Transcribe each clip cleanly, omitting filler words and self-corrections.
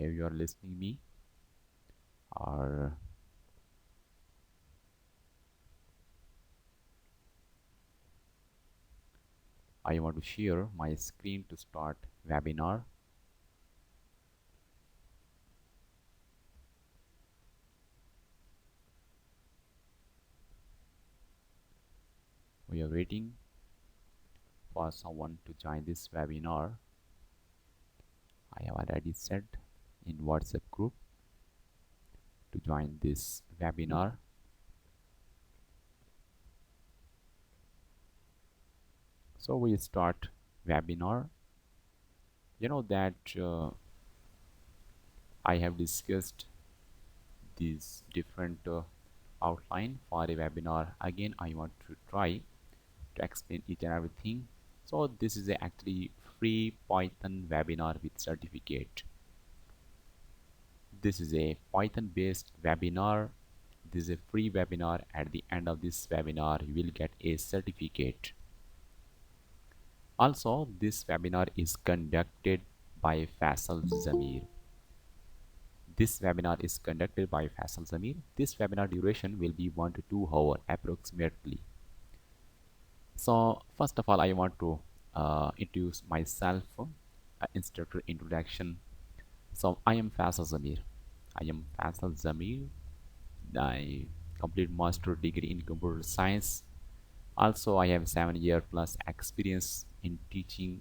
if you are listening me, or I want to share my screen to start webinar. We are waiting for someone to join this webinar. I have already said in WhatsApp group to join this webinar. So we start webinar. You know that I have discussed these different outline for a webinar. Again, I want to try to explain each and everything. So this is a actually free Python webinar with certificate. This is a Python based webinar. This is a free webinar. At the end of this webinar you will get a certificate. Also, this webinar is conducted by Faisal Zamir. This webinar is conducted by Faisal Zamir. This webinar duration will be 1 to 2 hours approximately. So first of all, I want to introduce myself, instructor introduction. So I am Faisal Zamir. I am Faisal Zamir. I complete master degree in computer science. Also, I have 7-year plus experience in teaching.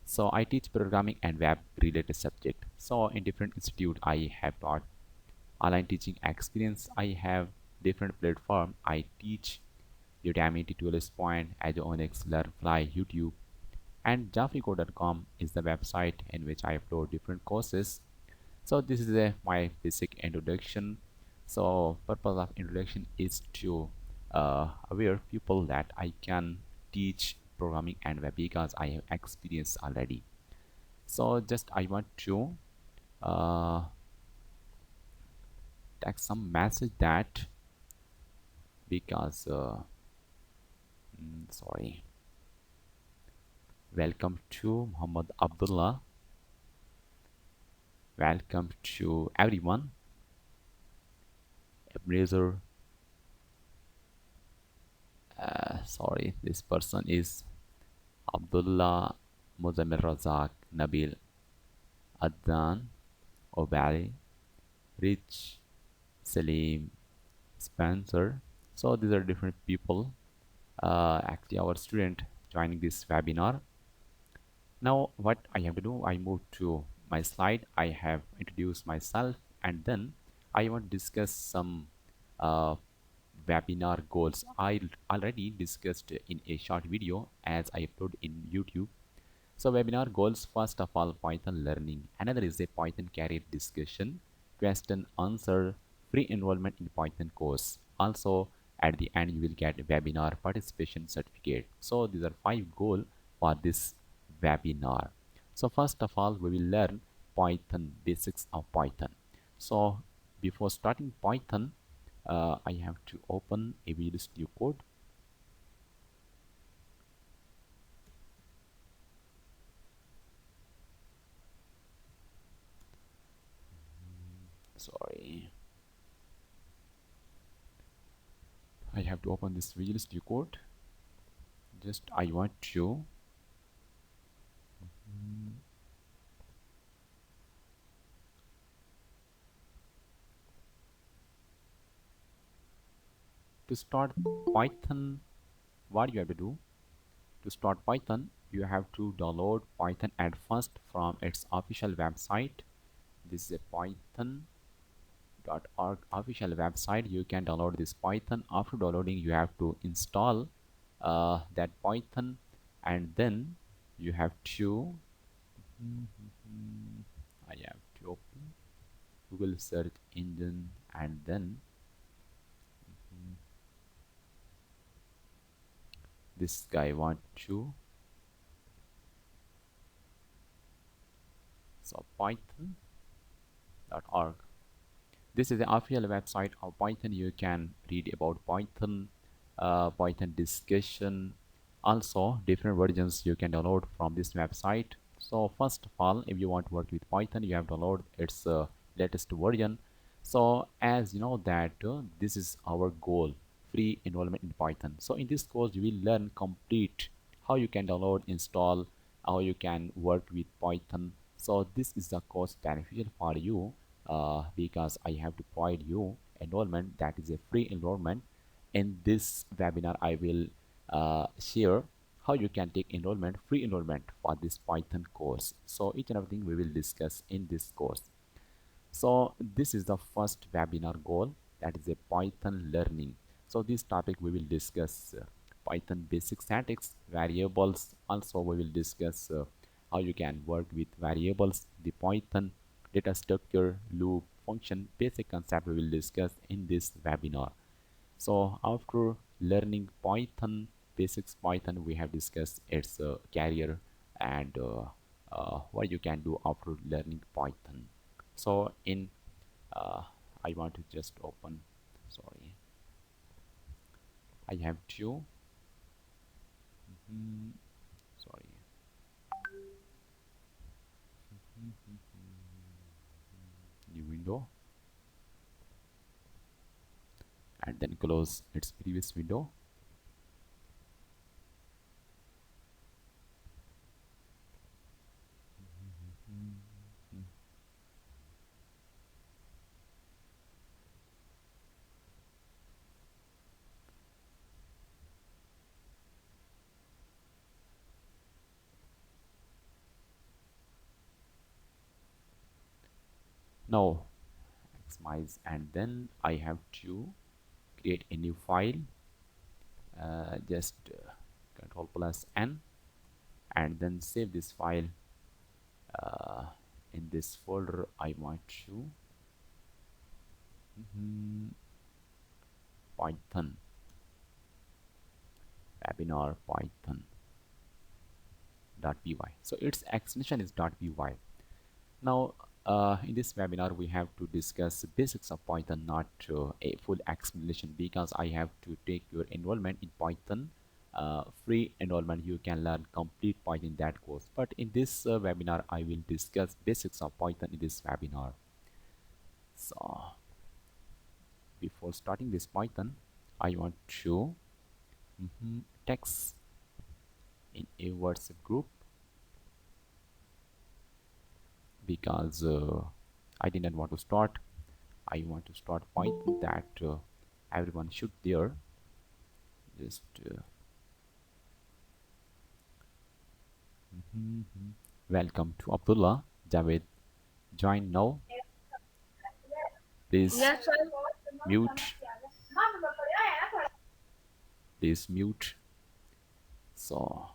So I teach programming and web related subject. So in different institute I have taught online teaching experience. I have different platform. I teach Udemy, Tutorials Point, Azure Onyx, Learnfly, YouTube, and jafrico.com is the website in which I upload different courses. So this is my basic introduction. So purpose of introduction is to aware people that I can teach programming and web because I have experience already. So just I want to uh, text some message that because sorry, welcome to Muhammad Abdullah. Welcome to everyone. Ebenezer, sorry, this person is Abdullah, Muzamil Razak, Nabil, Adnan, Obali, Rich, Salim, Spencer. So these are different people. Actually, our student joining this webinar. Now, what I have to do, I move to my slide. I have introduced myself, and then I want to discuss some uh, webinar goals. I already discussed in a short video as I upload in YouTube. So webinar goals, first of all, Python learning. Another is a Python career discussion, question answer, free enrollment in Python course. Also at the end you will get a webinar participation certificate. So these are 5 goals for this webinar. So first of all we will learn Python, basics of Python. So before starting Python, I have to open a Visual Studio Code. Sorry, I have to open this Visual Studio Code. Just I want to start Python. What you have to do to start Python, you have to download Python at first from its official website. This is a python.org official website. You can download this Python. After downloading you have to install that Python, and then you have to I have to open Google search engine, and then this guy want to so python.org. This is the official website of Python. You can read about Python, Python discussion, also different versions you can download from this website. So first of all, if you want to work with Python, you have to download its latest version. So as you know that this is our goal, free enrollment in Python. So in this course, you will learn complete how you can download, install, how you can work with Python. So this is the course beneficial for you because I have to provide you enrollment that is a free enrollment. In this webinar, I will share how you can take enrollment, free enrollment for this Python course. So each and everything we will discuss in this course. So this is the first webinar goal, that is a Python learning. So this topic we will discuss Python basic syntax, variables. Also we will discuss how you can work with variables, the Python data structure, loop, function, basic concept we will discuss in this webinar. So after learning Python, basics Python, we have discussed its career and what you can do after learning Python. So in uh, I want to just open, sorry, I have to, sorry, new window, and then close its previous window. Now maximize, and then I have to create a new file. Just Control plus N, and then save this file uh, in this folder. I want to Python webinar python.py. So its extension is .py. Now in this webinar we have to discuss basics of Python, not a full explanation, because I have to take your enrollment in Python free enrollment. You can learn complete Python in that course, but in this webinar I will discuss basics of Python in this webinar. So before starting this Python, I want to text in a WhatsApp group, because I didn't want to start. I want to start Python that everyone should there. Just welcome to Abdullah Javed. Join now. Please mute. Please mute. So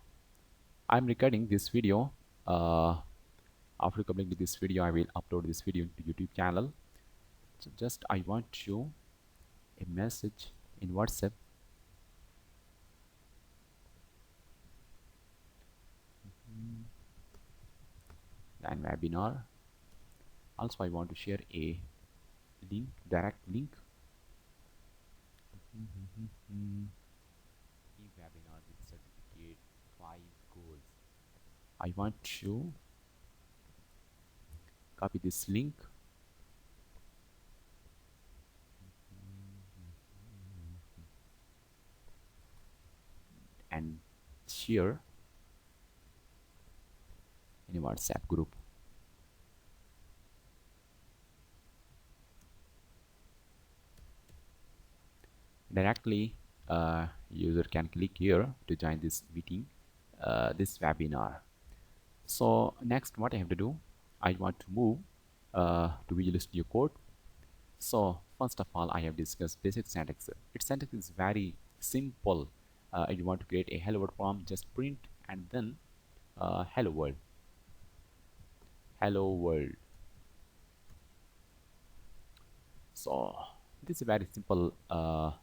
I'm recording this video. After completing this video, I will upload this video into YouTube channel. So just I want you a message in WhatsApp. And webinar. Also I want to share a link, direct link. E-webinar with certificate 5 goals. I want to copy this link and share in a WhatsApp group. Directly user can click here to join this meeting, this webinar. So next what I have to do, I want to move to Visual Studio Code. So first of all, I have discussed basic syntax. Its syntax is very simple. If you want to create a hello world prompt, just print and then hello world. Hello world. So this is a very simple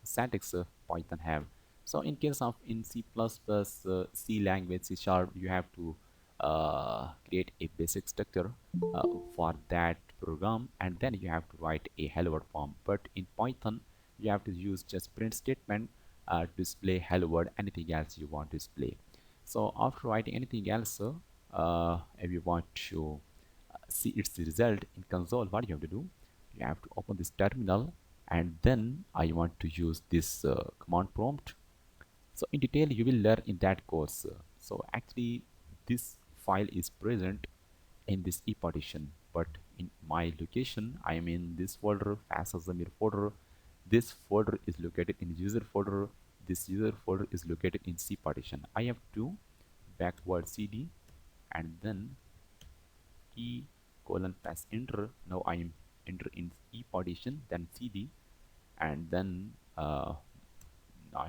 syntax Python have. So in case of in C++, C language, C sharp, you have to create a basic structure for that program, and then you have to write a hello world form. But in Python, you have to use just print statement to display hello world, anything else you want to display. So after writing anything else, if you want to see its result in console, what you have to do, you have to open this terminal, and then I want to use this command prompt. So in detail you will learn in that course. So actually this file is present in this e partition, but in my location I am in this folder, Faisal Zamir folder. This folder is located in user folder. This user folder is located in C partition. I have to backward cd and then e colon press enter. Now I am enter in e partition, then cd, and then not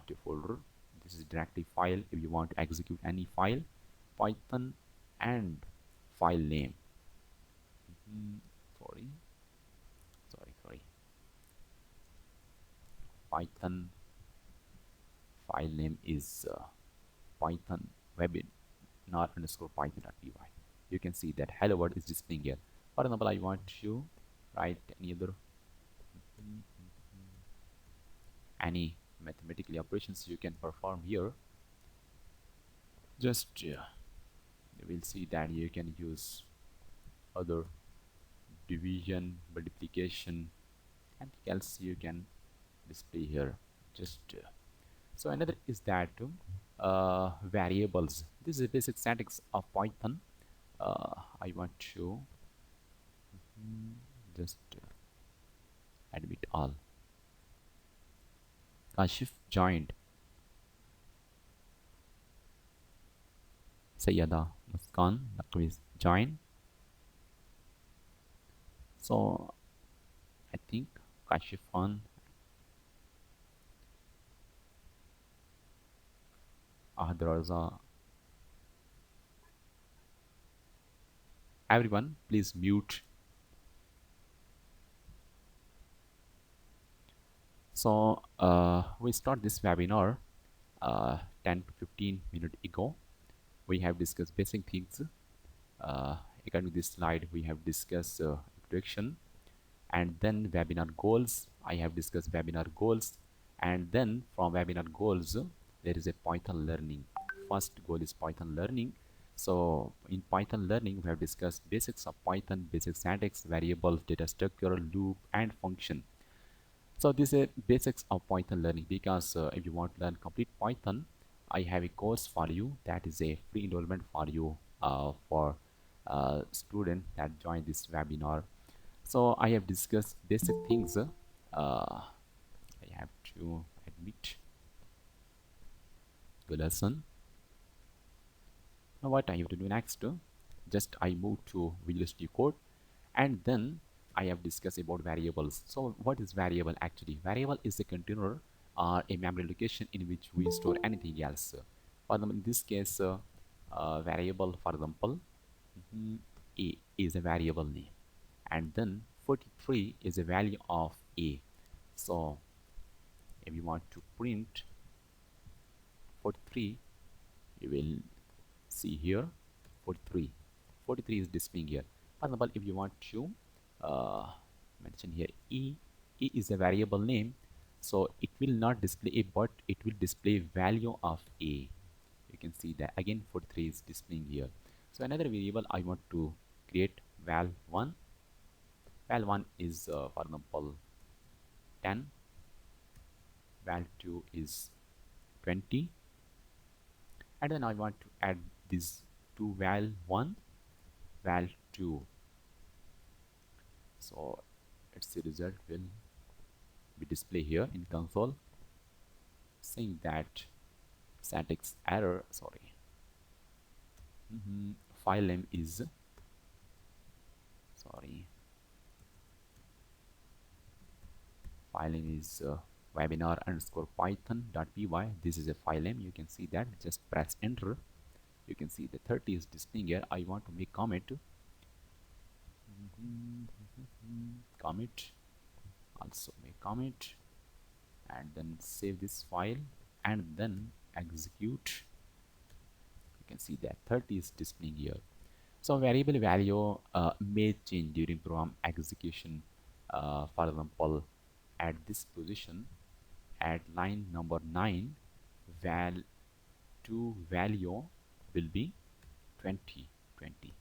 a folder. This is directly file. If you want to execute any file, Python and file name. Sorry, sorry. Python file name is Python webinar underscore python.py. You can see that hello world is displaying here. For example, I want to write any mathematical operations you can perform here. Just you will see that you can use other division, multiplication, anything else you can display here. Just so another is that variables. This is basic syntax of Python. I want to just admit all. Kashif joined. Sayyada Muskan Naqvi's join. So I think Kashif on Ahdraza. Everyone please mute. So we start this webinar 10 to 15 minutes ago. We have discussed basic things. According to this slide, we have discussed introduction, and then webinar goals. I have discussed webinar goals, and then from webinar goals, there is a Python learning. First goal is Python learning. So in Python learning, we have discussed basics of Python, basic syntax, variables, data structure, loop, and function. So this is basics of Python learning, because if you want to learn complete Python, I have a course for you that is a free enrollment for you for student that join this webinar. So I have discussed basic things. I have to admit the lesson. Now what I have to do next? Just I move to Visual Studio Code, and then I have discussed about variables. So what is variable actually? Variable is a container or a memory location in which we store anything else. For example, in this case, variable, for example, a is a variable name, and then 43 is a value of a. So if you want to print 43, you will see here 43 is displaying here. For example, if you want to mention here e is a variable name, so it will not display a, but it will display value of a. You can see that again 43 is displaying here. So another variable I want to create val1. Val1 is for example 10, val2 is 20, and then I want to add these two val1, val2. So its result will be displayed here in console, saying that syntax error. Sorry, file name is webinar underscore python.py. This is a file name. You can see that. Just press enter. You can see the 30 is displaying here. I want to make comment. Also make comment, and then save this file and then execute. You can see that 30 is displaying here. So variable value may change during program execution. For example, at this position, at line number 9, val2 value will be 20. 20.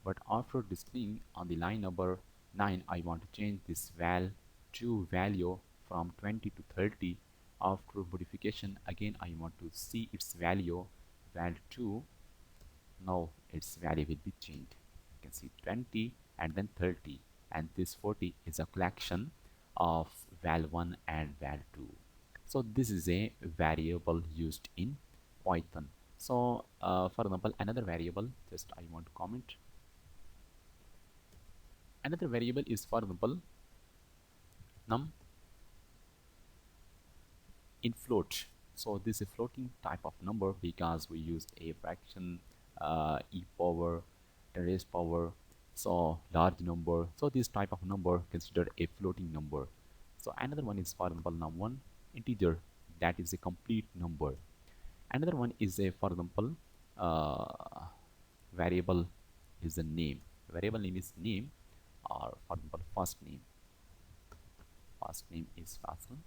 But after displaying on the line number 9, I want to change this val to value from 20 to 30. After modification, again I want to see its value val 2. Now its value will be changed. You can see 20 and then 30, and this 40 is a collection of val 1 and val 2. So this is a variable used in Python. So for example, another variable, just I want to comment. Another variable is, for example, num in float. So this is a floating type of number because we used a fraction, e power, raised power, so large number. So this type of number considered a floating number. So another one is, for example, num1 integer, that is a complete number. Another one is a, for example, variable is a name. Variable name is name, or for example first name. First name is Faisal,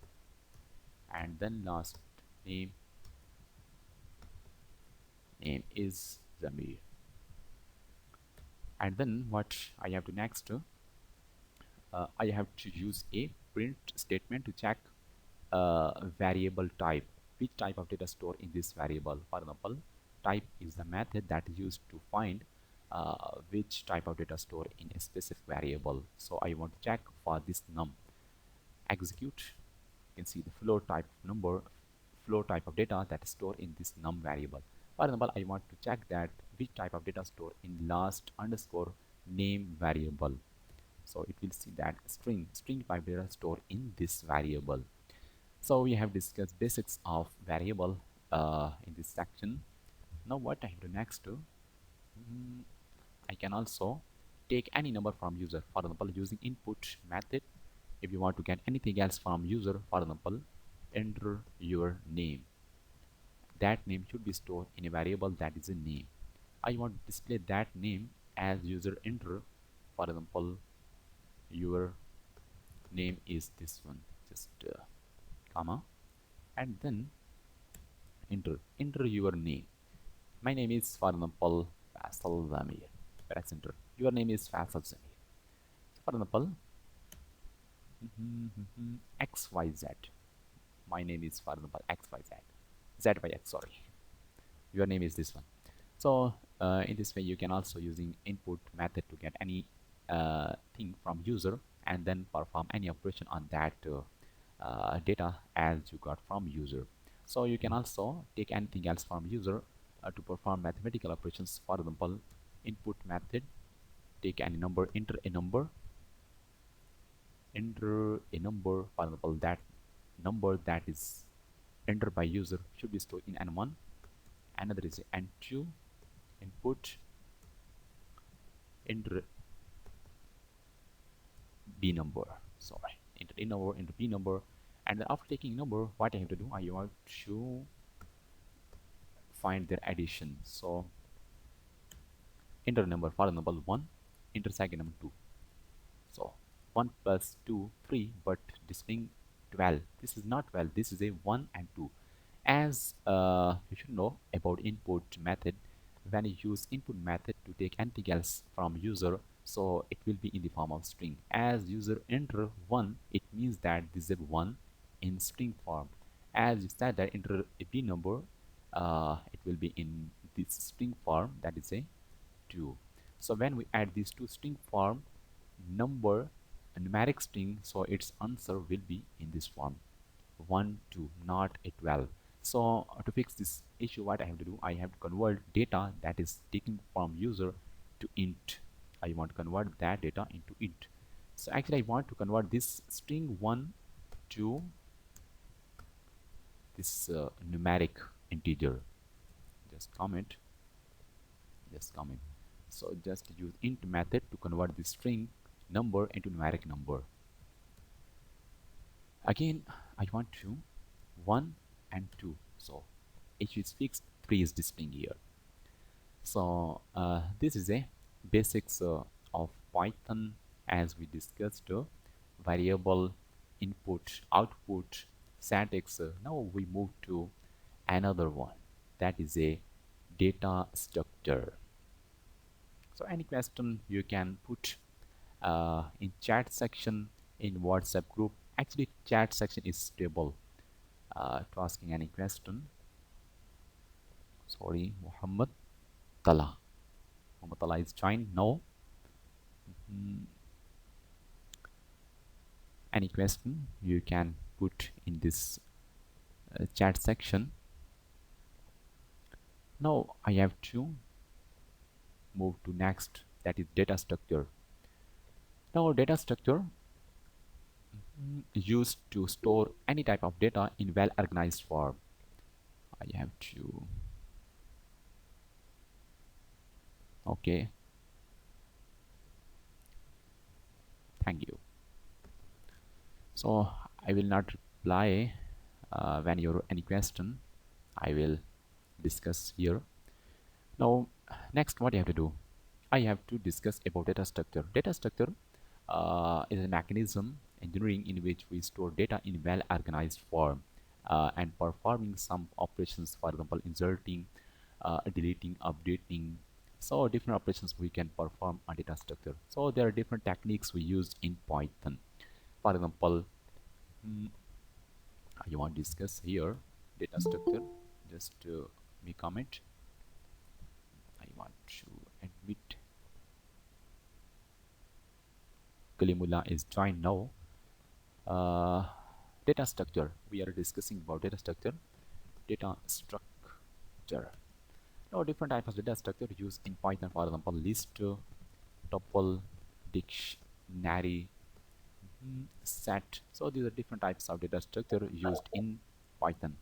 and then last name is Zamir. And then what I have to next, I have to use a print statement to check variable type, which type of data store in this variable. For example, type is the method that is used to find which type of data store in a specific variable. So I want to check for this num. Execute. You can see the float type number, float type of data that is stored in this num variable. For example, I want to check that which type of data store in last underscore name variable. So it will see that string type data store in this variable. So we have discussed basics of variable in this section. Now what I have to next do, I can also take any number from user. For example, using input method, if you want to get anything else from user, for example, enter your name. That name should be stored in a variable that is a name. I want to display that name as user enter. For example, your name is this one, just comma, and then enter your name. My name is, for example, Faisal Zamir. Press enter. Your name is Faisal Zamir. For example, XYZ. My name is, for example, XYZ. ZYX, sorry. Your name is this one. So in this way, you can also using input method to get any thing from user and then perform any operation on that data as you got from user. So you can also take anything else from user to perform mathematical operations. For example, input method, take any number, enter a number, for example, that number that is entered by user should be stored in n1. Another is n2, input, enter b number, sorry, enter a number, enter b number, and then after taking number, what I have to do, I want to find their addition. So enter number, for example 1, enter second number 2. So 1 plus 2, 3, but displaying 12. This is not 12, this is a 1 and 2. As you should know about input method, when you use input method to take anything else from user, so it will be in the form of string. As user enter 1, it means that this is 1 in string form. As you said that enter a b number, it will be in this string form, that is a 2. So when we add these two string form, number, a numeric string, so its answer will be in this form, 1 2, not a 12. So to fix this issue, what I have to do, I have to convert data that is taken from user to int. I want to convert that data into int. So actually I want to convert this string 1 to this numeric integer. Just comment, so just use int method to convert the string number into numeric number. Again I want to 1 and 2, so h is fixed, 3 is displaying here. So this is a basics of Python, as we discussed variable, input, output, syntax. Now we move to another one, that is a data structure. So any question you can put in chat section in WhatsApp group. Actually, chat section is stable to asking any question. Sorry, Muhammad Tala. Muhammad Tala is joined. No. Any question you can put in this chat section. Now I have to move to next, that is data structure. Now data structure used to store any type of data in well organized form. I have to, okay, thank you. So I will not reply when you any question. I will discuss here. Now next, what you have to do, I have to discuss about data structure. Data structure is a mechanism engineering in which we store data in well organized form and performing some operations, for example inserting, deleting, updating. So different operations we can perform on data structure. So there are different techniques we use in Python. For example, you want to discuss here data structure. Just me comment. I want to admit Kalimullah is joined now. uh, Data structure, we are discussing about data structure. Now different types of data structure used in Python, for example list, tuple, dictionary, set. So these are different types of data structure used in Python.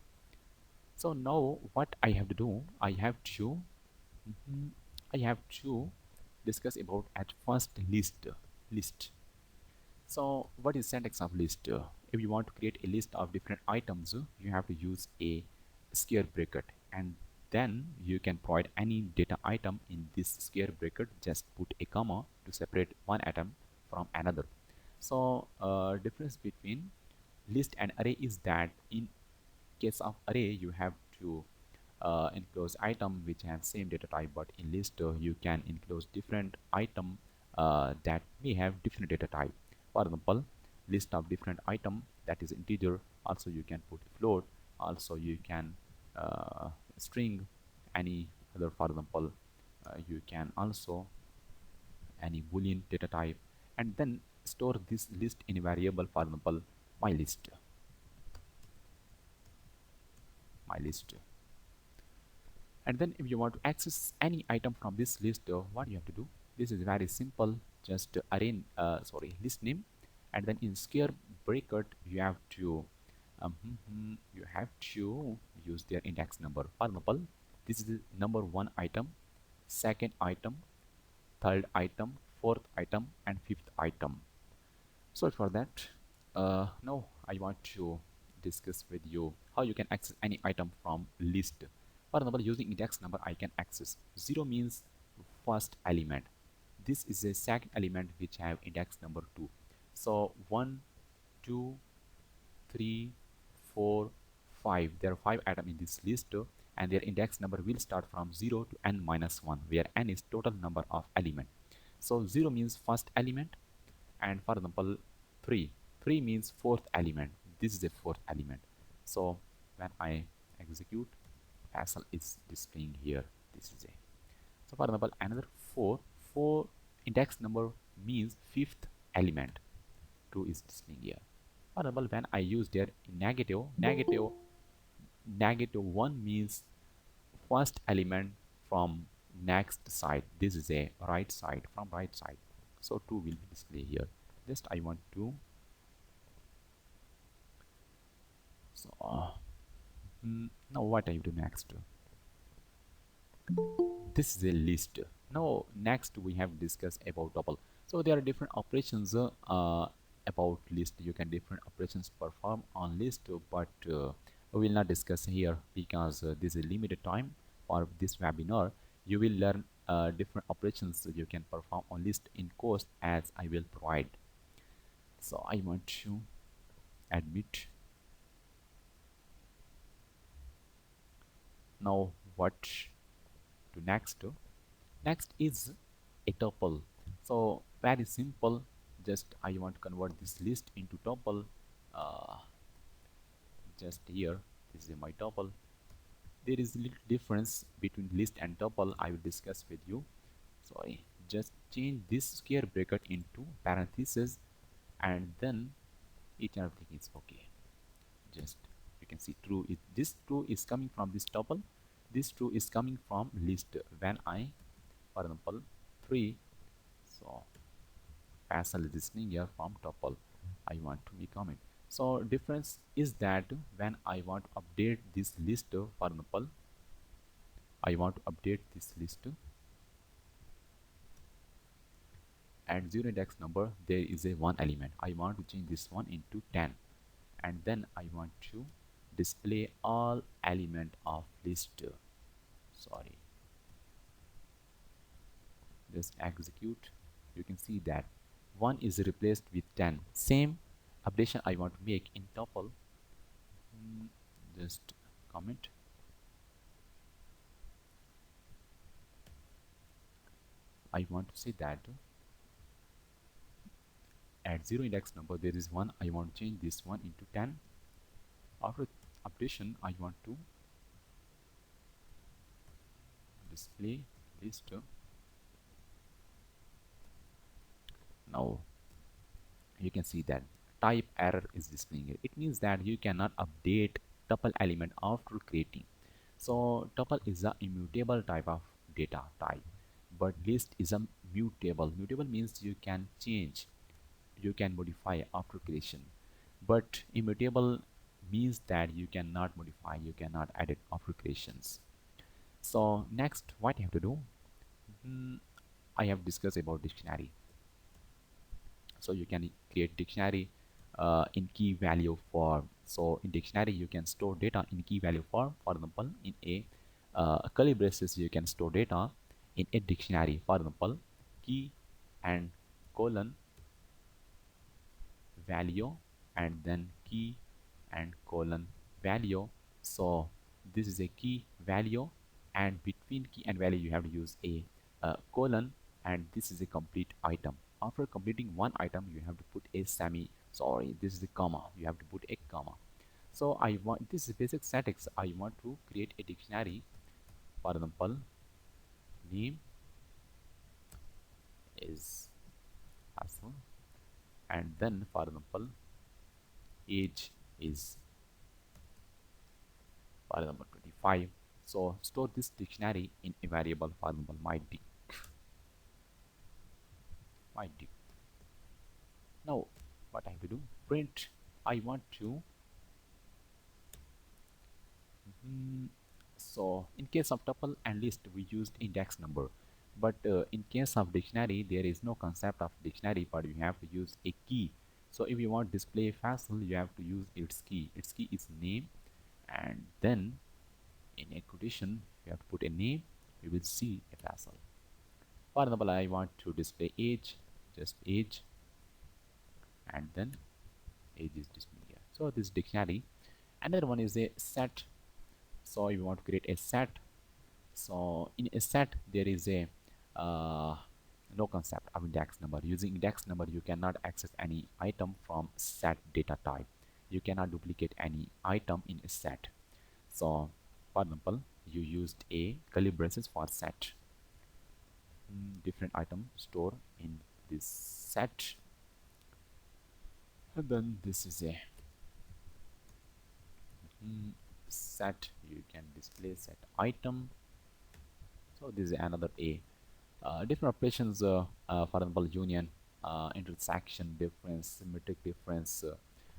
So now what I have to do, mhm, I have to discuss about at first list. So what is syntax of list? If you want to create a list of different items, you have to use a square bracket, and then you can provide any data item in this square bracket. Just put a comma to separate one item from another. So difference between list and array is that in case of array you have to enclose item which have same data type, but in list you can enclose different item that may have different data type. For example, list of different item, that is integer. Also you can put float. Also you can string, any other. For example, you can also any boolean data type, and then store this list in a variable. For example, my list. And then if you want to access any item from this list, what you have to do, this is very simple. Just arrange list name, and then in square bracket you have to use their index number. For example, this is the number one item, second item, third item, fourth item, and fifth item. So for that, now I want to discuss with you how you can access any item from list. For example, using index number, I can access 0 means first element. This is a second element which have index number 2. So 1, 2, 3, 4, 5. There are 5 items in this list, and their index number will start from 0 to n minus 1, where n is total number of element. So 0 means first element, and for example 3 means fourth element. This is a fourth element. So when I execute, Faisal is displaying here. This is a, so for example another 4 index number means fifth element. 2 is displaying here. For example, when I use there negative 1 means first element from next side. This is a right side, from right side. So 2 will be displayed here. Just I want to, so now what I do next, this is a list. Now next we have discussed about tuple. So there are different operations about list. You can different operations perform on list, but we will not discuss here because this is limited time for this webinar. You will learn different operations you can perform on list in course as I will provide. So I want to admit. Now what to next? Next is a tuple. So very simple. Just I want to convert this list into tuple. Uh, just here, this is my tuple. There is a little difference between list and tuple. I will discuss with you. Sorry, just change this square bracket into parentheses, and then each and everything is okay. Just you can see true is this true is coming from this tuple, this true is coming from list. When I, for example, 3, so Faisal is listening here from tuple, I want to make comment. So difference is that when I want to update this list, for example, I want to update this list at 0 index number, there is a 1 element. I want to change this one into 10, and then I want to display all element of list. Sorry, just execute. You can see that 1 is replaced with 10. Same updation I want to make in tuple. Just comment. I want to say that at 0 index number there is 1. I want to change this one into 10. After updation I want to display list. Now you can see that type error is displaying here. It means that you cannot update tuple element after creating. So tuple is a immutable type of data type, but list is a mutable. Mutable means you can change, you can modify after creation, but immutable means that you cannot modify, you cannot edit after creations. So next what you have to do, I have discussed about dictionary. So you can create dictionary in key value form. So in dictionary you can store data in key value form. For example, in a curly braces you can store data in a dictionary. For example, key and colon value, and then key and colon value. So this is a key value, and between key and value you have to use a colon, and this is a complete item. After completing one item you have to put a semi, sorry, this is a comma, you have to put a comma. So I want, this is basic syntax. I want to create a dictionary. For example, name is Faisal, and then for example age is, for example, 25. So store this dictionary in a variable, for example, my dict. Now what I have to do, print. I want to so in case of tuple and list we used index number, but in case of dictionary there is no concept of dictionary, but you have to use a key. So if you want display Faisal, you have to use its key. Its key is name, and then in a quotation you have to put a name, you will see a Faisal. For example, I want to display age, just age, and then age is displayed here. So this dictionary. Another one is a set. So if you want to create a set, so in a set there is a uh, no concept of index number. Using index number you cannot access any item from set data type. You cannot duplicate any item in a set. So for example, you used a curly braces for set. Different item store in this set, and then this is a set, you can display set item. So this is another a different operations, for example union, intersection difference, symmetric difference,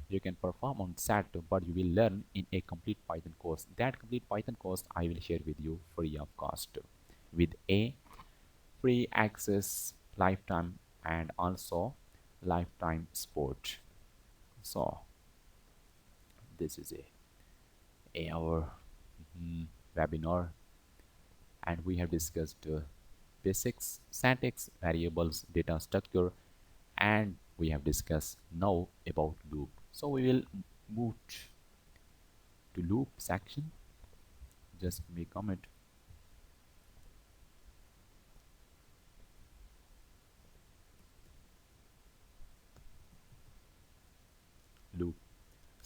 you can perform on set, but you will learn in a complete Python course. That complete Python course I will share with you free of cost, with a free access, lifetime, and also lifetime support. So this is a our webinar, and we have discussed basics, syntax, variables, data structure, and we have discussed now about loop. So we will move to loop section. Just make comment.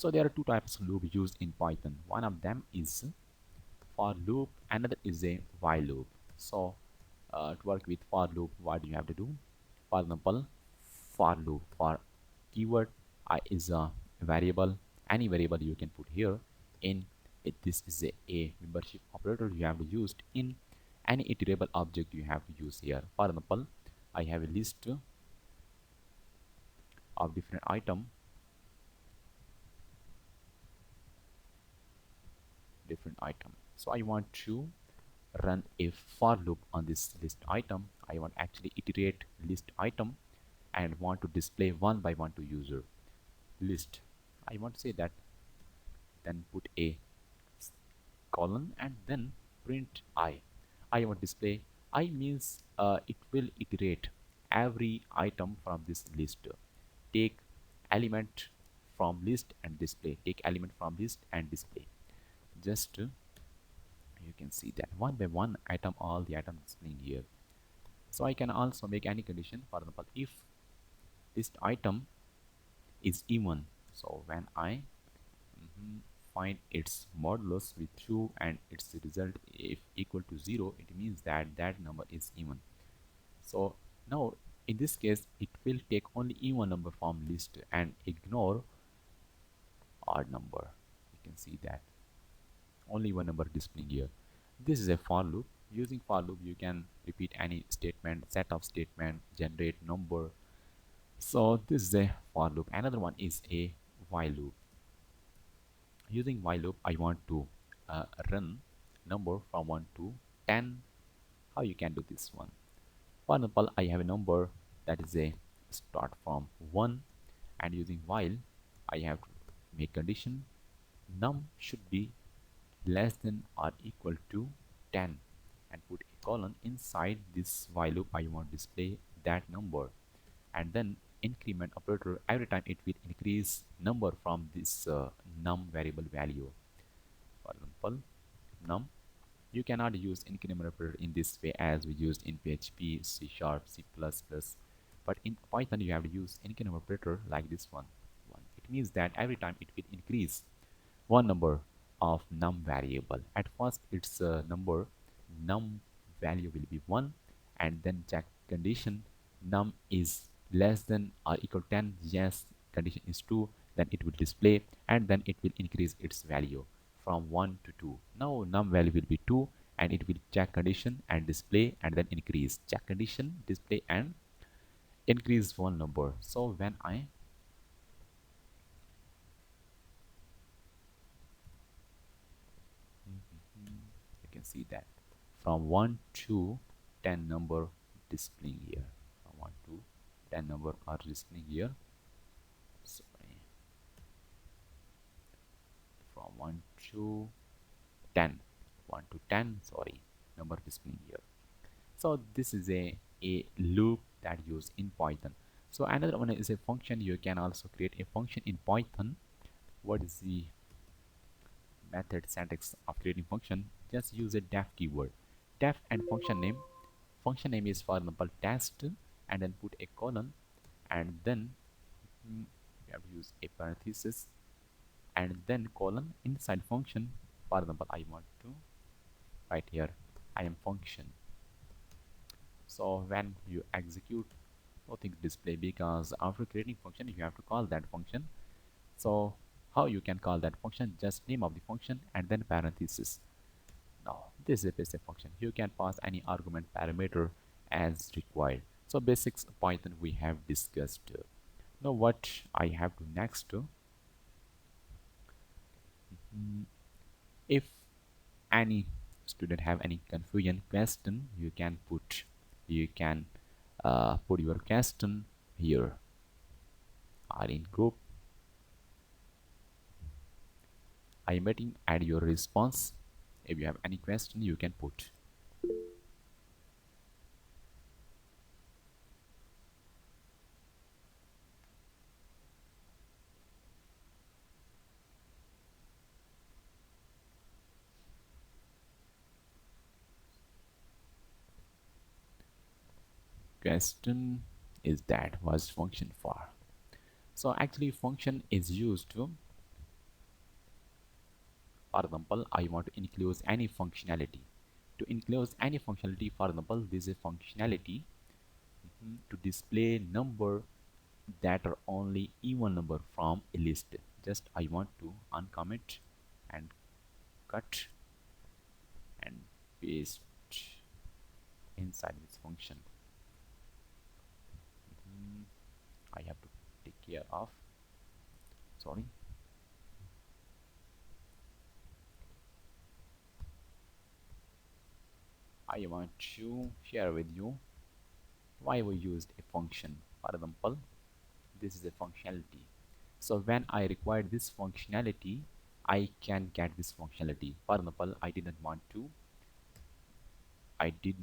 So there are two types of loop used in Python. One of them is for loop, another is a while loop. So to work with for loop, what do you have to do? For example, for loop, for keyword I is a variable, any variable you can put here in it. This is a membership operator you have to use in any iterable object you have to use here. For example, I have a list of different item. So I want to run a for loop on this list item. I want actually iterate list item and want to display one by one to user list. I want to say that, then put a colon and then print I. I want to display I means it will iterate every item from this list. Take element from list and display. Take element from list and display. Just you can see that one by one item, all the items displaying here. So I can also make any condition. For example, if list item is even, so when I find its modulus with true and its result if equal to 0, it means that that number is even. So now in this case it will take only even number from list and ignore odd number. You can see that only one number displaying here. This is a for loop. Using for loop you can repeat any statement, set of statement, generate number. So this is a for loop. Another one is a while loop. Using while loop I want to run number from 1 to 10. How you can do this one? For example, I have a number that is a start from 1, and using while I have to make condition num should be less than or equal to 10 and put a colon. Inside this while loop I want to display that number, and then increment operator, every time it will increase number from this num variable value. For example, num, you cannot use increment operator in this way as we used in PHP, C Sharp, C++, but in Python you have to use increment operator like this one. It means that every time it will increase one number of num variable. At first its number num value will be 1, and then check condition num is less than or equal to 10. Yes, condition is true, then it will display, and then it will increase its value from 1 to 2. Now num value will be 2, and it will check condition and display and then increase, check condition, display and increase one number. So when I you can see that from 1 to 10 number displaying here, from 1 to 10 number are displaying here. Sorry, from 1 to 10, 1 to 10, sorry, number displaying here. So this is a loop that used in Python. So another one is a function. You can also create a function in Python. What is the method syntax of creating function? Just use a def keyword, def and function name. Function name is for example test, and then put a colon, and then you have to use a parenthesis and then colon. Inside function, for example I want to write here I am function. So when you execute, nothing display, because after creating function you have to call that function. So how you can call that function? Just name of the function and then parenthesis. Now this is a basic function. You can pass any argument parameter as required. So basics Python we have discussed. Now what I have to next, if any student have any confusion question, you can put your question here or in group. I am waiting at your response. If you have any question you can put. Question is that was function for. So actually function is used to For example, I want to include any functionality. To include any functionality, for example, this is a functionality to display number that are only even number from a list. Just I want to uncomment and cut and paste inside this function. I have to take care of, sorry, I want to share with you why we used a function. For example, this is a functionality. So when I require this functionality, I can get this functionality. For example, I did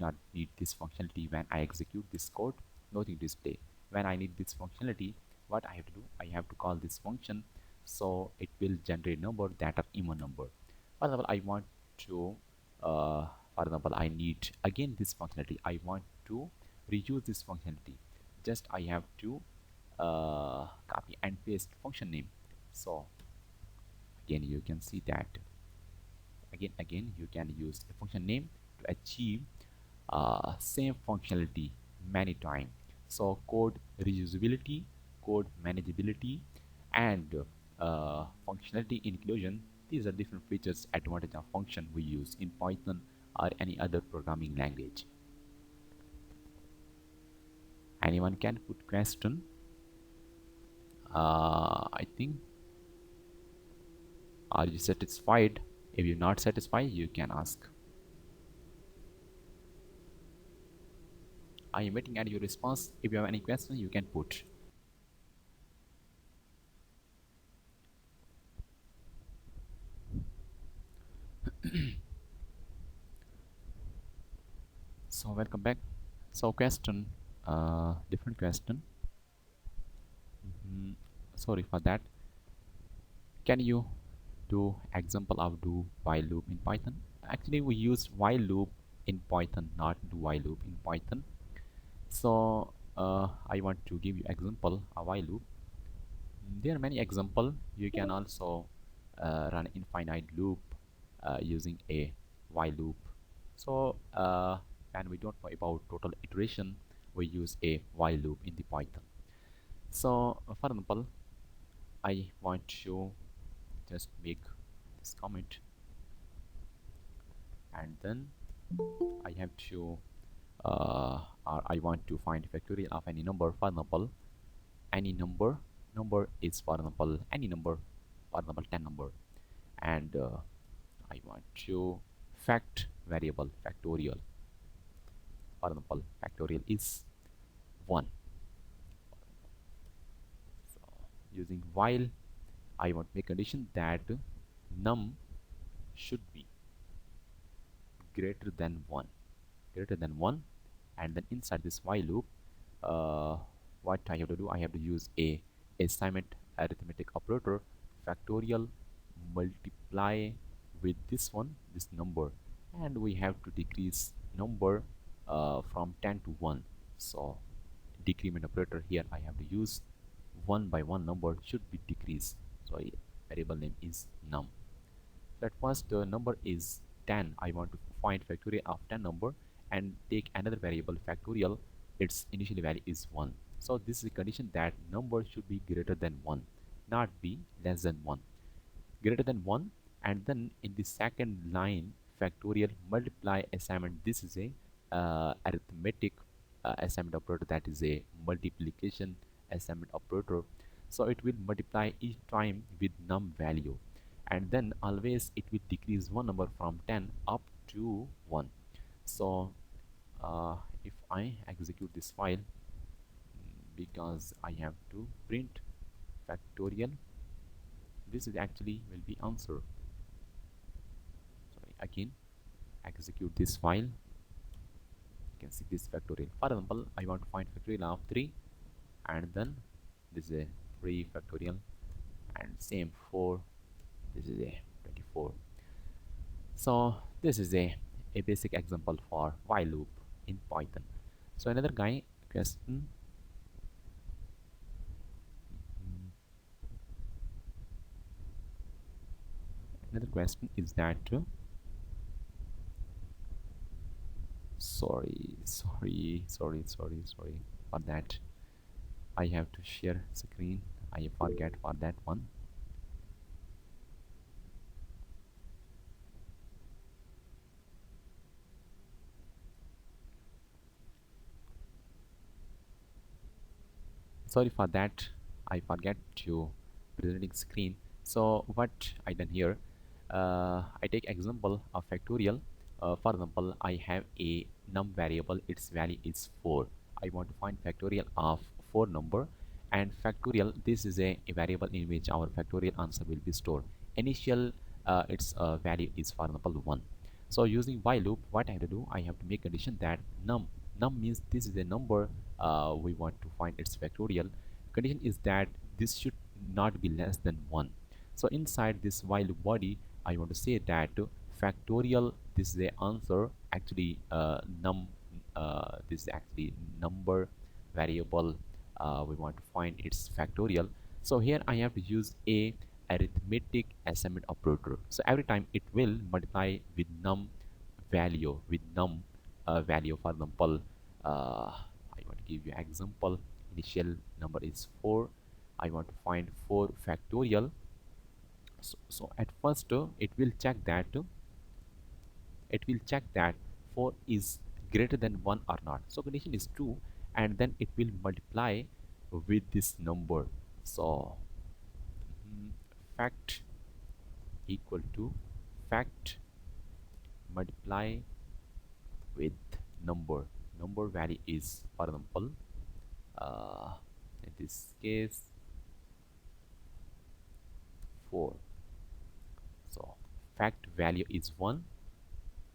not need this functionality when I execute this code, nothing display. When I need this functionality, what I have to do, I have to call this function, so it will generate number that are even number. For example, I want to, for example, I need again this functionality. I want to reuse this functionality. Just I have to copy and paste function name. So again, you can see that again you can use a function name to achieve same functionality many times. So code reusability, code manageability, and functionality inclusion, these are different features advantage of function we use in Python or any other programming language. Anyone can put question. I think, are you satisfied? If you're not satisfied, you can ask. I am waiting at your response. If you have any question, you can put. So welcome back. So question, different question. Sorry for that. Can you do example of do while loop in Python? Actually, we use while loop in Python, not do while loop in Python. So I want to give you example of while loop. There are many example. You can also run infinite loop using a while loop. So and we don't know about total iteration, we use a while loop in the Python. So for example, I want to just make this comment, and then I have to or I want to find factorial of any number. For example, any number is, for example, any number, for example 10 number, and I want to fact variable factorial. For example, factorial is 1. So using while, I want to make condition that num should be greater than 1, and then inside this while loop, what I have to do, I have to use a assignment arithmetic operator, factorial multiply with this one, this number, and we have to decrease number from 10 to 1. So decrement operator here I have to use, one by one number should be decreased. So variable name is num. That first number is 10. I want to find factorial of 10 number and take another variable factorial. Its initial value is 1. So this is a condition that number should be greater than 1, not be less than 1. Greater than 1, and then in the second line factorial multiply assignment. This is a arithmetic assignment operator, that is a multiplication assignment operator. So it will multiply each time with num value, and then always it will decrease one number from 10 up to 1. So if I execute this file, because I have to print factorial, this is actually will be answer. Sorry, again execute this file. You can see this factorial. For example, I want to find factorial of 3, and then this is a 3 factorial, and same 4, this is a 24. So this is a basic example for while loop in Python. So another guy question, another question is that sorry for that. I have to share screen. I forget for that one. Sorry for that. I forget to presenting screen. So what I done here, I take example of factorial. For example, I have a num variable, its value is 4. I want to find factorial of 4 number, and factorial, this is a variable in which our factorial answer will be stored. Initial its value is, for example, 1. So using while loop, what I have to do, I have to make condition that num means this is a number we want to find its factorial. Condition is that this should not be less than 1. So inside this while loop body, I want to say that factorial, this is the answer. Actually this is actually number variable, we want to find its factorial. So here I have to use a arithmetic assignment operator. So every time it will multiply with num value. For example, I want to give you example. Initial number is 4. I want to find 4 factorial. So at first it will check that 4 is greater than 1 or not. So condition is true, and then it will multiply with this number. So fact equal to fact multiply with number value is, for example, uh, in this case 4. So fact value is 1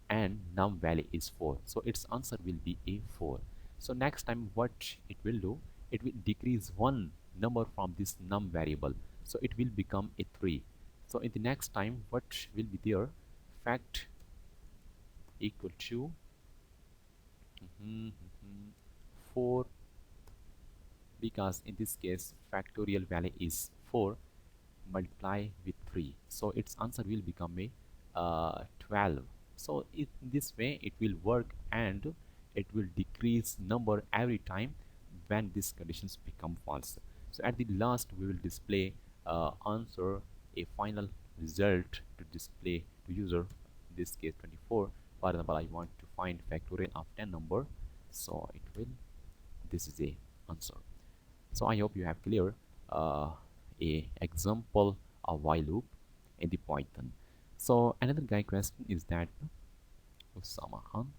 and num value is 4, so its answer will be a 4. So next time what it will do, it will decrease one number from this num variable, so it will become a 3. So in the next time what will be there, fact equal to 4, because in this case factorial value is 4 multiply with 3, so its answer will become a 12. So in this way it will work, and it will decrease number every time when these conditions become false. So at the last we will display answer, a final result to display to user, in this case 24. For example, I want to find factorial of 10 number, so it will, this is a answer. So I hope you have clear a example of while loop in the Python. So another guy question is that Usama Khan.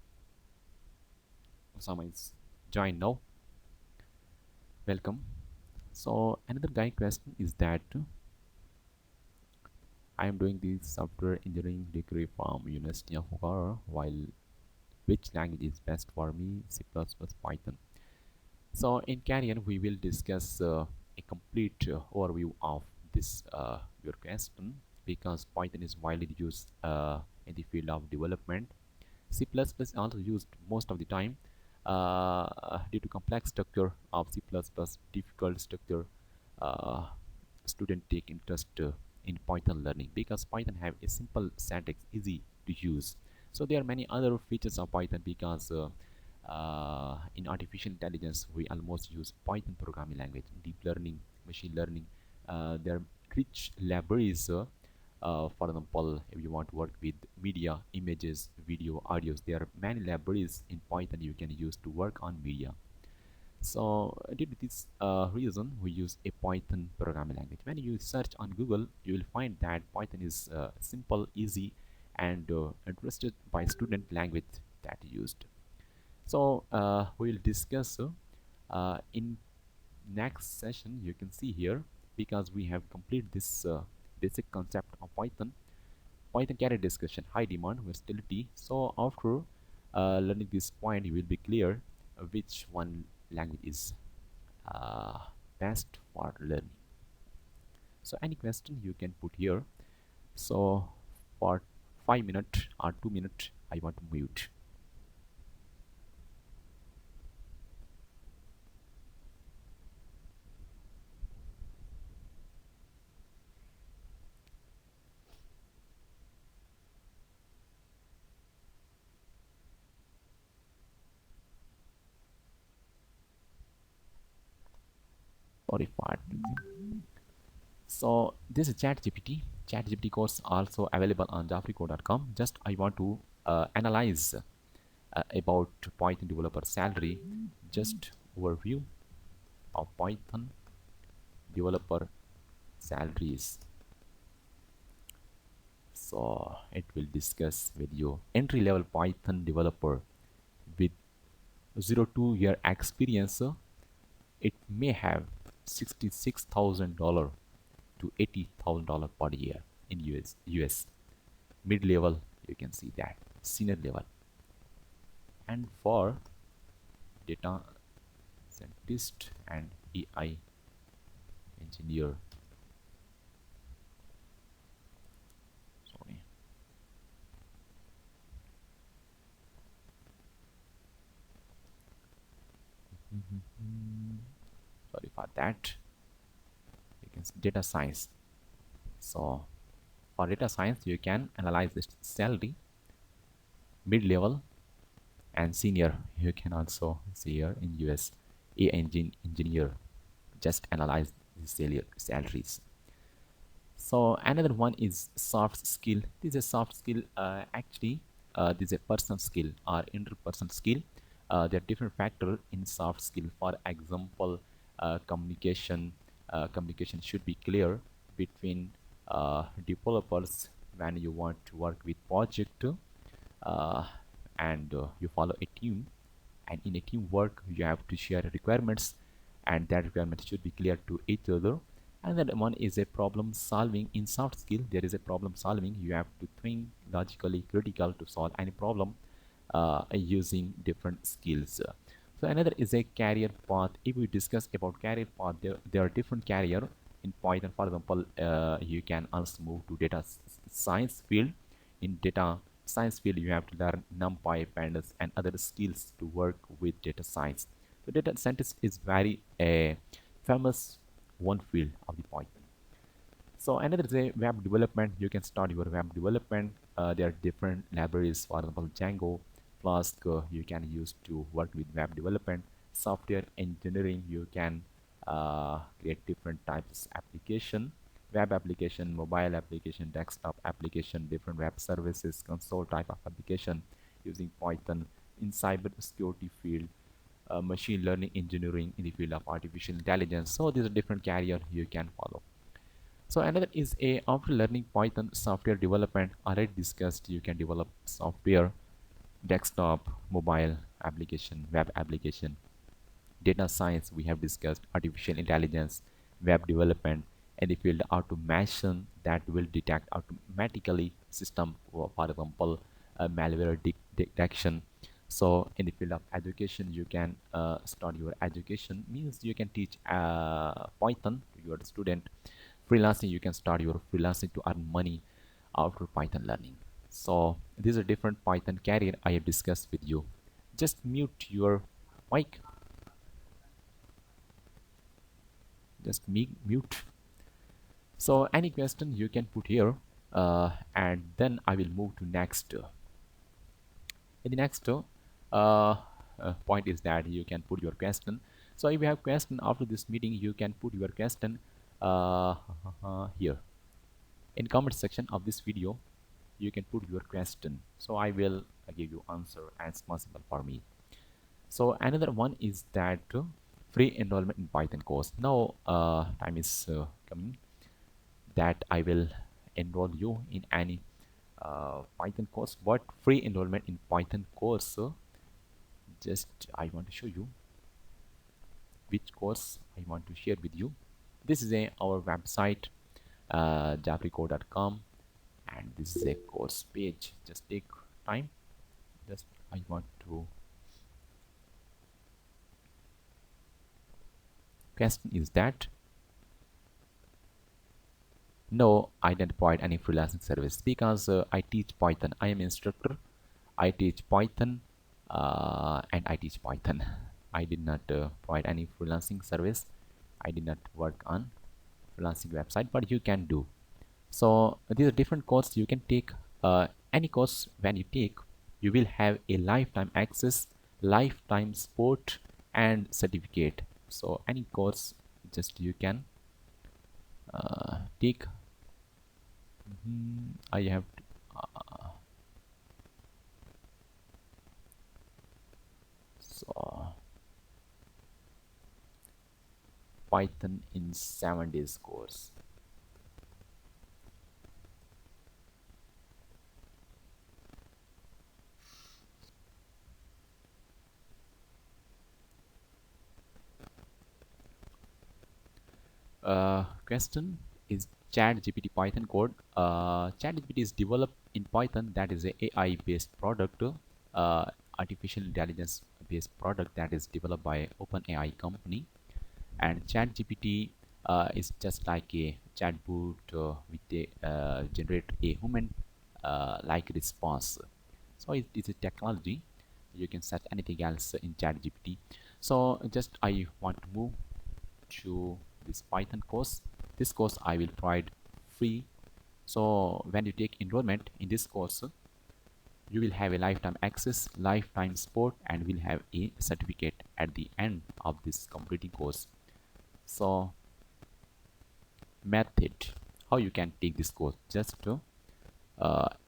Usama is joined now. Welcome. So another guy question is that I am doing the software engineering degree from University of Bukhara, while which language is best for me, C++, Python. So in career, we will discuss a complete overview of this your question, because Python is widely used in the field of development. C++ is also used most of the time due to complex structure of C++, difficult structure. Uh, Student take interest in Python learning because Python have a simple syntax, easy to use. So there are many other features of Python because in artificial intelligence we almost use Python programming language, deep learning, machine learning. There are rich libraries. For example, if you want to work with media, images, video, audios, there are many libraries in Python you can use to work on media. So due to this reason, we use a Python programming language. When you search on Google, you will find that Python is simple, easy, and interested by student language that used. So we will discuss in next session. You can see here, because we have completed this basic concept of Python. Python career discussion, high demand, versatility. So after learning this point, you will be clear which one language is uh, best for learning. So any question you can put here. So for 5 minutes or 2 minutes, I want to mute. Sorry for So this is ChatGPT. ChatGPT course also available on jafrico.com. Just I want to analyze about Python developer salary. Just overview of Python developer salaries. So it will discuss with you entry level Python developer with 0 to 2 year experience. It may have $66,000 to $80,000 per year in US. Mid level, you can see that senior level, and for data scientist and AI engineer. Sorry. Sorry for that. You can see data science. So for data science, you can analyze this salary, mid level, and senior. You can also see here in US a engineer. Just analyze the salaries. So another one is soft skill. This is a soft skill. Actually, this is a personal skill or interpersonal skill. There are different factors in soft skill. For example, communication. Communication should be clear between developers when you want to work with project, uh, and you follow a team, and in a teamwork you have to share requirements, and that requirement should be clear to each other. And then one is a problem solving. In soft skill there is a problem solving. You have to think logically critical to solve any problem using different skills. So another is a career path. If we discuss about career path, there are different career in Python. For example, you can also move to data science field. In data science field, you have to learn NumPy, pandas, and other skills to work with data science. So data scientist is very famous one field of the Python. So another is a web development. You can start your web development. There are different libraries, for example, Django, Flask. You can use to work with web development. Software engineering. You can create different types of application, web application, mobile application, desktop application, different web services, console type of application using Python. In cyber security field, machine learning engineering in the field of artificial intelligence. So these are different career you can follow. So another is a after learning Python software development. Already discussed, you can develop software, desktop, mobile application, web application. Data science, we have discussed artificial intelligence, web development, and the field automation that will detect automatically system, for example, malware detection. So in the field of education, you can start your education, means you can teach Python to your student. Freelancing, you can start your freelancing to earn money after Python learning. So these are different Python career I have discussed with you. Just mute your mic. Just mute. So any question you can put here, and then I will move to next. In the next point is that you can put your question. So if you have question after this meeting, you can put your question uh, here in comment section of this video. You can put your question, so I will give you answer as possible for me. So another one is that free enrollment in Python course. Now time is coming that I will enroll you in any Python course, but free enrollment in Python course. Just I want to show you which course I want to share with you. This is our website, jafrico.com, and this is a course page. Just take time. Just I want to. Question is that no identified any freelancing service because I teach Python. I am instructor. I teach Python, and I teach Python. I did not provide any freelancing service. I did not work on freelancing website, but you can do. So these are different courses you can take. Any course when you take, you will have a lifetime access, lifetime support, and certificate. So any course, just you can take I have so Python in 7 days course. Question is ChatGPT Python code. ChatGPT is developed in Python, that is a AI based product, artificial intelligence based product that is developed by OpenAI company. And ChatGPT is just like a chatbot with a generate a human like response. So it is a technology. You can search anything else in ChatGPT. So just I want to move to this Python course. This course I will provide free. So when you take enrollment in this course, you will have a lifetime access, lifetime support, and will have a certificate at the end of this completing course. So method, how you can take this course, just to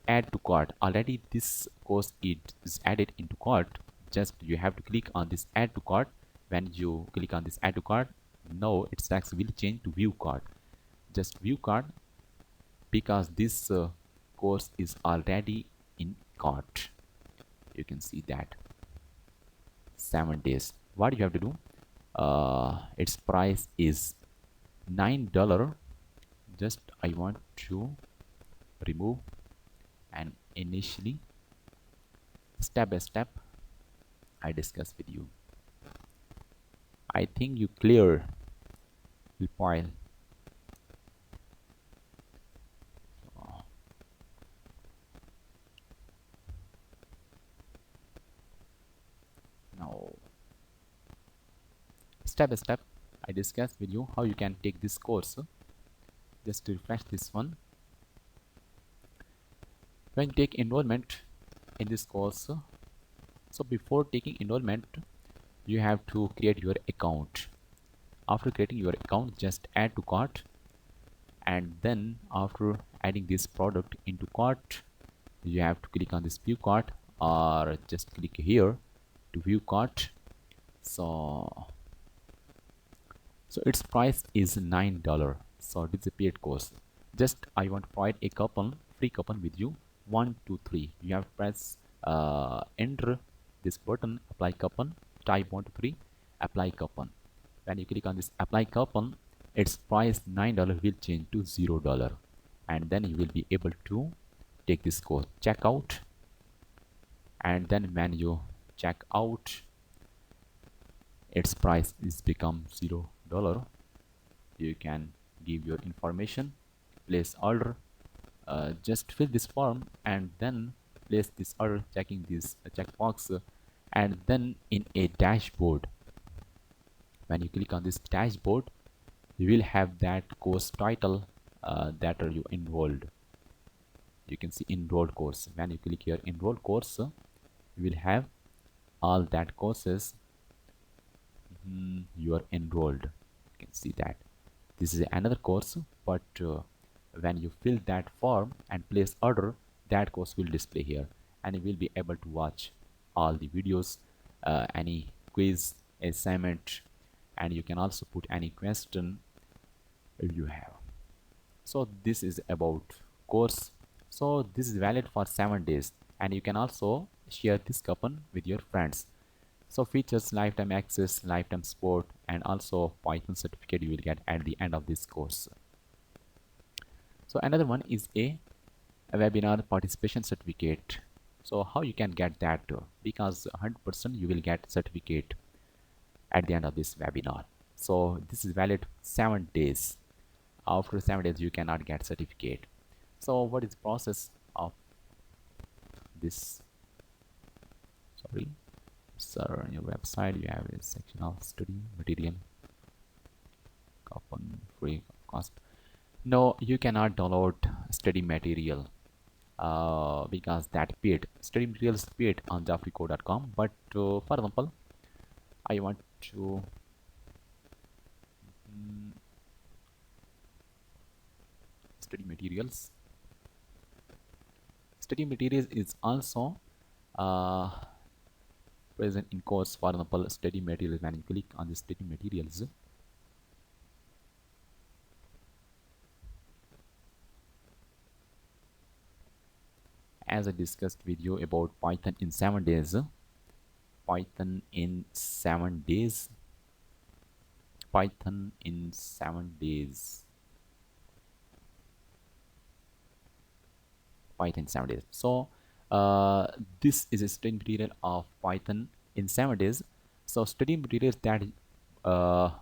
add to cart. Already this course is added into cart. Just you have to click on this add to cart. When you click on this add to cart, now its text will change to view cart. Just view cart, because this course is already in cart. You can see that 7 days. What you have to do, its price is $9. Just I want to remove, and initially step by step I discuss with you. I think you clear the file. Now step by step I discuss with you how you can take this course. Just to refresh this one, when you take enrollment in this course, so before taking enrollment you have to create your account. After creating your account, just add to cart, and then after adding this product into cart, you have to click on this view cart, or just click here to view cart. So its price is $9. So this is a paid course. Just I want to provide a coupon, free coupon with you. 1 2 3, you have to press enter this button, apply coupon, type 1 2 3, apply coupon. When you click on this apply coupon, its price $9 will change to $0, and then you will be able to take this course. Check out, and then when you check out, its price is become $0. You can give your information, place order, just fill this form, and then place this order, checking this checkbox, and then in a dashboard, when you click on this dashboard, you will have that course title that are you enrolled. You can see enrolled course. When you click here enrolled course, you will have all that courses you are enrolled. You can see that this is another course, but when you fill that form and place order, that course will display here, and you will be able to watch all the videos, any quiz, assignment, and you can also put any question if you have. So this is about course. So this is valid for 7 days, and you can also share this coupon with your friends. So features lifetime access, lifetime support, and also Python certificate you will get at the end of this course. So another one is a webinar participation certificate. So how you can get that? Because 100% you will get certificate at the end of this webinar. So this is valid 7 days. After 7 days you cannot get certificate. So what is the process of this? Sorry. So on your website you have a section of study material, coupon, free cost. No, you cannot download study material because that paid. Study material is paid on jafrico.com. But for example, I want to study materials. Study materials is also uh, present in course. For example, study materials, when you click on the study materials, as I discussed with you about Python in 7 days, Python in 7 days, Python in 7 days, Python 7 days. So this is a study material of Python in 7 days. So study materials that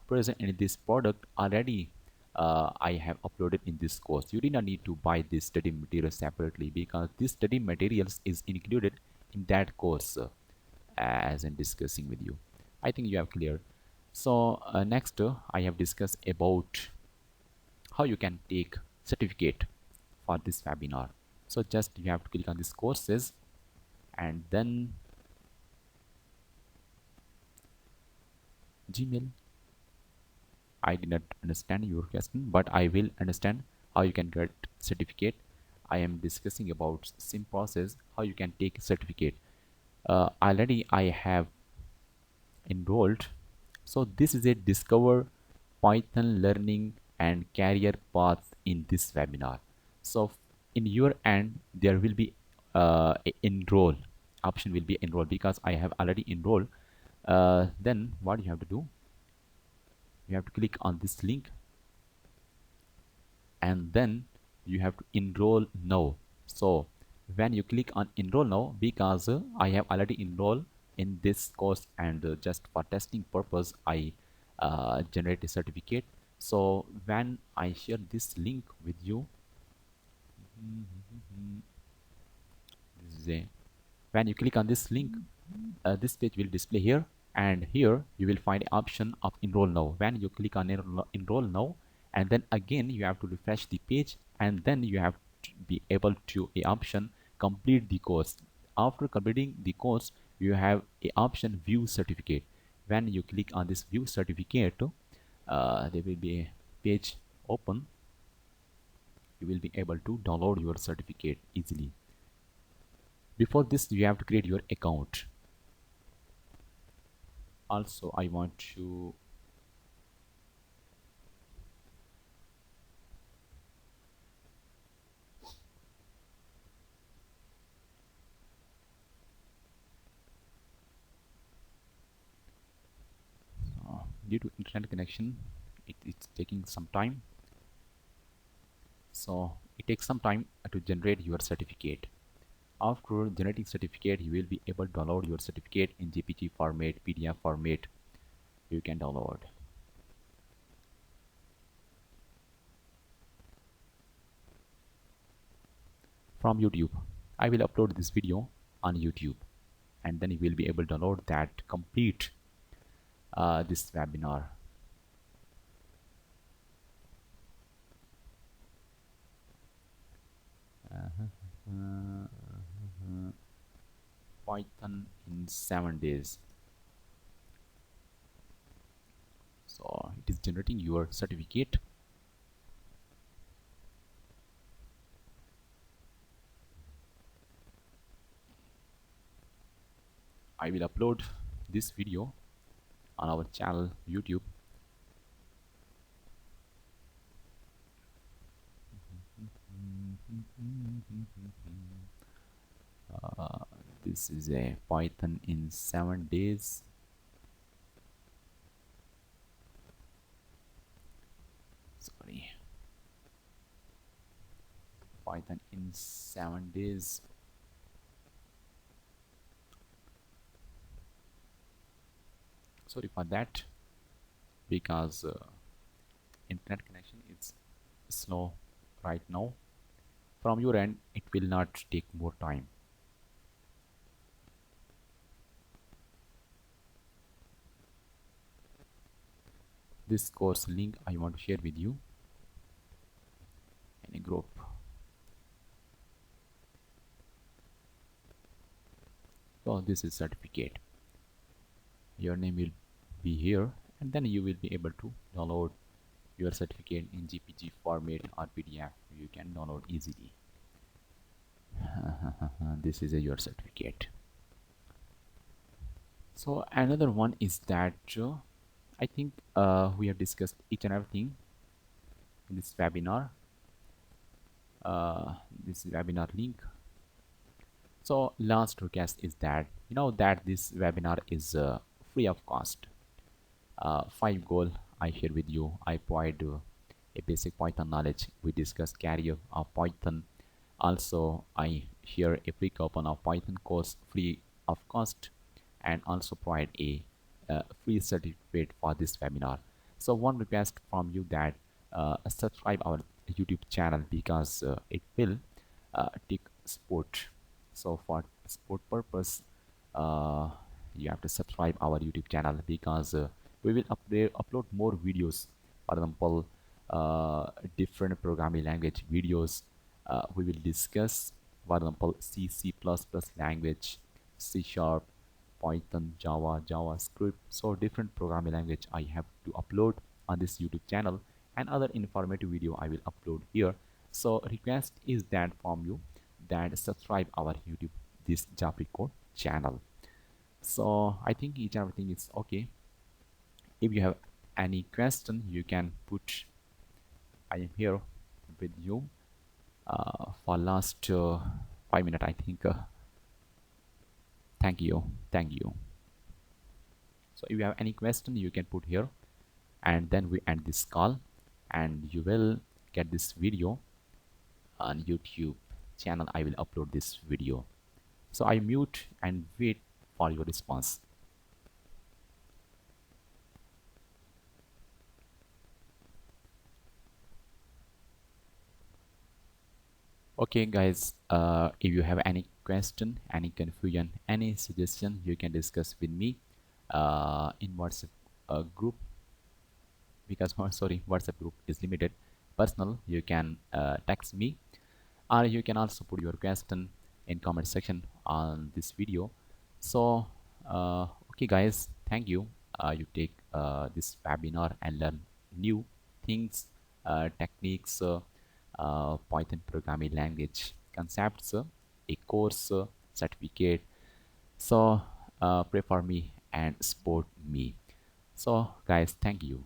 present in this product already I have uploaded in this course. You do not need to buy this study material separately because this study materials is included in that course as I'm discussing with you. I think you have clear. So next I have discussed about how you can take certificate for this webinar. So just you have to click on this courses and then Gmail. I did not understand your question, but I will understand how you can get certificate. I am discussing about same process how you can take certificate. Already I have enrolled. So this is a discover Python learning and career path in this webinar. So in your end there will be enroll option will be enroll because I have already enrolled. Then what you have to do, you have to click on this link and then you have to enroll now. So when you click on enroll now, because I have already enrolled in this course and just for testing purpose I generate a certificate. So when I share this link with you, this is a, when you click on this link, this page will display here, and here you will find option of enroll now. When you click on enroll now, and then again you have to refresh the page, and then you have to be able to a option complete the course. After completing the course you have a option view certificate. When you click on this view certificate, there will be a page open. You will be able to download your certificate easily. Before this you have to create your account. Also I want to due to internet connection it's taking some time, so it takes some time to generate your certificate. After generating certificate you will be able to download your certificate in JPG format, PDF format. You can download from YouTube. I will upload this video on YouTube and then you will be able to download that complete this webinar. Python in 7 days. So it is generating your certificate. I will upload this video on our channel YouTube. This is a Python in 7 days. Sorry, Python in 7 days. Sorry for that, because internet connection is slow right now. From your end it will not take more time. This course link I want to share with you in a group. So this is certificate. Your name will be here and then you will be able to download your certificate in GPG format or PDF. You can download easily. This is your certificate. So another one is that I think we have discussed each and everything in this webinar. This webinar link. So last request is that that this webinar is free of cost. Five goal I share with you. I provide a basic Python knowledge. We discuss career of Python. Also, I share a free coupon of Python course free of cost, and also provide a free certificate for this webinar. So one request from you that subscribe our YouTube channel because it will take support. So for sport purpose, uh, you have to subscribe our YouTube channel because we will upload more videos. For example, different programming language videos. We will discuss, for example, C++ language, C Sharp, Python, Java, JavaScript. So different programming language I have to upload on this YouTube channel, and other informative video I will upload here. So request is that from you that subscribe our YouTube this Japri Code channel. So I think each and everything is okay. If you have any question, you can put. I am here with you for last 5 minutes. I think. Thank you. Thank you. So if you have any question, you can put here, and then we end this call, and you will get this video on YouTube channel. I will upload this video. So I mute and wait for your response. Okay guys, if you have any question, any confusion, any suggestion, you can discuss with me in WhatsApp group, because sorry, WhatsApp group is limited. Personal, you can text me, or you can also put your question in comment section on this video. So okay guys, thank you. You take this webinar and learn new things, techniques, Python programming language concepts, a course, certificate. So pray for me and support me. So guys, thank you.